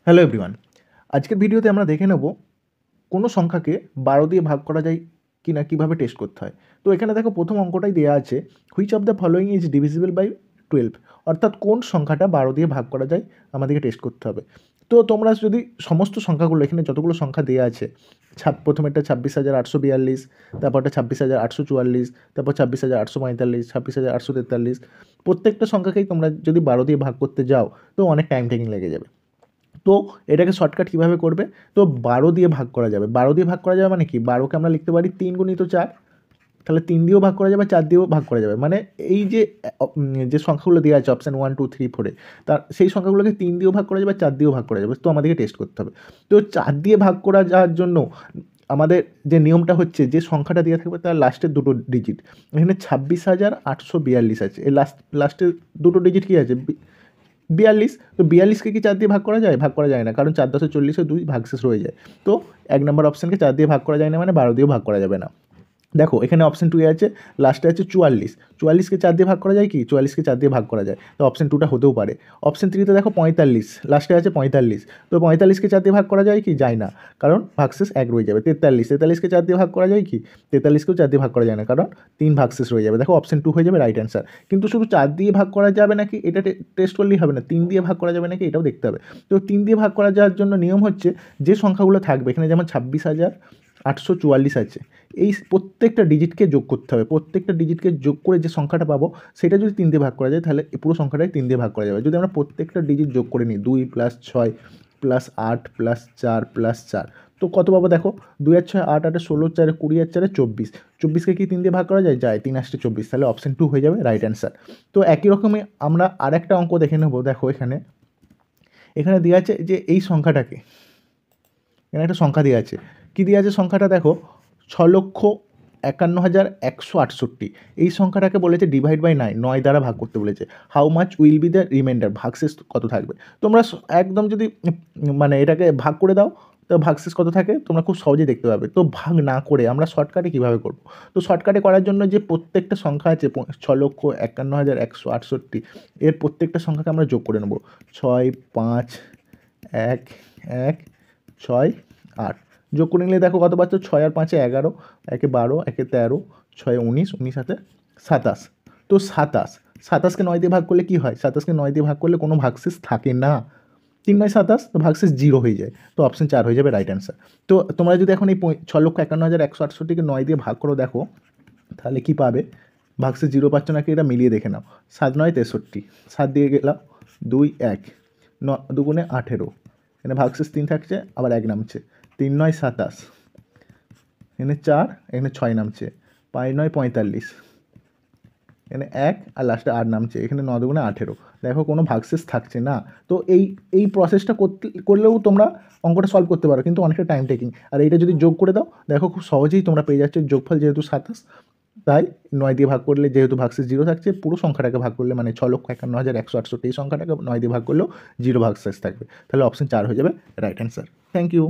Hello everyone. আজকের ভিডিওতে আমরা দেখে নেব কোনো সংখ্যাকে 12 দিয়ে ভাগ করা যায় কি না, কীভাবে টেস্ট করতে হয়। তো এখানে দেখো প্রথম অঙ্কটাই দেওয়া আছে, which of the following is divisible by 12, অর্থাৎ কোন সংখ্যাটা 12 দিয়ে ভাগ করা যায় আমাদেরকে টেস্ট করতে হবে। তো তোমরা যদি সমস্ত সংখ্যাগুলো, এখানে যতগুলো সংখ্যা দেওয়া আছে, প্রথমেরটা 26,842, তারপরটা 26,844, তারপর 26,845, 26,843, প্রত্যেকটা সংখ্যাকেই তোমরা যদি 12 দিয়ে ভাগ করতে যাও তো অনেক টাইম টেকিং লেগে যাবে। তো এটাকে শর্টকাট কীভাবে করবে, তো 12 দিয়ে ভাগ করা যাবে। 12 দিয়ে ভাগ করা যাবে মানে কি, 12কে আমরা লিখতে পারি 3 গুণিত 4, তাহলে 3 দিয়েও ভাগ করা যাবে, 4 দিয়েও ভাগ করা যাবে। মানে এই যে যে সংখ্যাগুলো দেওয়া আছে অপশান 1 2 3 4-এ, তার সেই সংখ্যাগুলোকে 3 দিয়েও ভাগ করা যাবে, 4 দিয়েও ভাগ করা যাবে। তো আমাদেরকে টেস্ট করতে হবে। তো 4 দিয়ে ভাগ করা যাওয়ার জন্য আমাদের যে নিয়মটা হচ্ছে, যে সংখ্যাটা দেওয়া থাকবে তার লাস্টের দুটো ডিজিট, এখানে 26,842 আছে, এই লাস্টের দুটো ডিজিট কী আছে, 42। তো 42কে কি 4 দিয়ে ভাগ করা যায়? ভাগ করা যায় না, কারণ 4 10 40 2 ভাগশেষ রয়ে যায়। তো 1 নম্বর অপশানকে 4 দিয়ে ভাগ করা যায় না, মানে 12 দিয়েও ভাগ করা যাবে না। দেখো এখানে অপশান 2 এ আছে, লাস্টে আছে 44, 44কে 4 দিয়ে ভাগ করা যায় কি? 44কে 4 দিয়ে ভাগ করা যায়, তো অপশান 2টা হতেও পারে। অপশান 3তে দেখো 45, লাস্টে আছে 45, তো 45কে 4 দিয়ে ভাগ করা যায় কি? যায় না, কারণ ভাগশেষ 1 রয়ে যাবে। 43, 43কে 4 দিয়ে ভাগ করা যায় কি? 43কেও 4 দিয়ে ভাগ করা যায় না, কারণ 3 ভাগশেষ রয়ে যাবে। দেখো অপশান 2 হয়ে যাবে রাইট অ্যান্সার। কিন্তু শুধু 4 দিয়ে ভাগ করা যাবে নাকি এটা টেস্ট করলেই হবে না, 3 দিয়ে ভাগ করা যাবে নাকি এটাও দেখতে হবে। তো 3 দিয়ে ভাগ করা যাওয়ার জন্য নিয়ম হচ্ছে, যে সংখ্যাগুলো থাকবে এখানে, যেমন 26,844 আছে, এই প্রত্যেকটা ডিজিটকে যোগ করতে হবে। প্রত্যেকটা ডিজিটকে যোগ করে যে সংখ্যাটা পাবো সেটা যদি 3 দিয়ে ভাগ করা যায়, তাহলে এই পুরো সংখ্যাটাই 3 দিয়ে ভাগ করা যাবে। যদি আমরা প্রত্যেকটা ডিজিট যোগ করে নিই, 2 + 6 + 8 + 4 + 4, তো কত পাবো দেখো, 2 আর 6 8, 8 16, 4 20 আর 4 24, 24কে কি 3 দিয়ে ভাগ করা যায়? যায়। 3 8 24, তাহলে অপশান 2 হয়ে যাবে রাইট অ্যান্সার। তো একই রকমই আমরা আরেকটা অঙ্ক দেখে নেব। দেখো এখানে দেওয়া আছে যে এই সংখ্যাটাকে, এখানে একটা সংখ্যা দেওয়া আছে, কী দেওয়া আছে সংখ্যাটা দেখো, 6,51,168, এই সংখ্যাটাকে বলেছে ডিভাইড বাই 9, 9 দ্বারা ভাগ করতে বলেছে। How much will be the reminder, ভাগশেষ কত থাকবে। তোমরা একদম যদি মানে এটাকে ভাগ করে দাও, তো ভাগশেষ কত থাকে তোমরা খুব সহজেই দেখতে পাবে। তো ভাগ না করে আমরা শর্টকাটে কীভাবে করব, তো শর্টকাটে করার জন্য যে প্রত্যেকটা সংখ্যা আছে 6,51,168, এর প্রত্যেকটা সংখ্যাকে আমরা যোগ করে নেব। 6 5 1 1 6 8, যোগ করে নিলে দেখো কত পাচ্ছ, 6 আর 5 11, 1 12, 1 13, 6 19, 19 7 27। তো 27কে 9 দিয়ে ভাগ করলে কি হয়? 27কে 9 দিয়ে ভাগ করলে কোনো ভাগশেষ থাকে না, 3 9 27, তো ভাগশেষ 0 হয়ে যায়। তো অপশান 4 হয়ে যাবে রাইট অ্যান্সার। তো তোমরা যদি এখন এই 6,51,168কে 9 দিয়ে ভাগ করো, দেখো তাহলে কি পাবে, ভাগশেষ 0 পাচ্ছ নাকি এটা মিলিয়ে দেখে নাও। 7 9 63, 7 দিয়ে গেলাম 2 1, 9 2 গুণে 18, এখানে ভাগশেষ 3 থাকছে, আবার 1 নামছে, 3 9 27, এখানে 4, এখানে 6 নামছে, 5 9 45, এখানে 1 আর লাস্টে 8 নামছে, এখানে 9 2 গুণে 18, দেখো কোনো ভাগশেষ থাকছে না। তো এই প্রসেসটা করলেও তোমরা অঙ্কটা সলভ করতে পারো, কিন্তু অনেকটা টাইম টেকিং। আর এইটা যদি যোগ করে দাও, দেখো খুব সহজেই তোমরা পেয়ে যাচ্ছ যোগফল, যেহেতু 27, তাই 9 দিয়ে ভাগ করলে, যেহেতু ভাগশেষ 0 থাকছে, পুরো সংখ্যাটাকে ভাগ করলে, মানে 6,51,168 এই সংখ্যাটাকে 9 দিয়ে ভাগ করলেও 0 ভাগশেষ থাকবে। তাহলে অপশান 4 হয়ে যাবে রাইট অ্যান্সার। Thank you.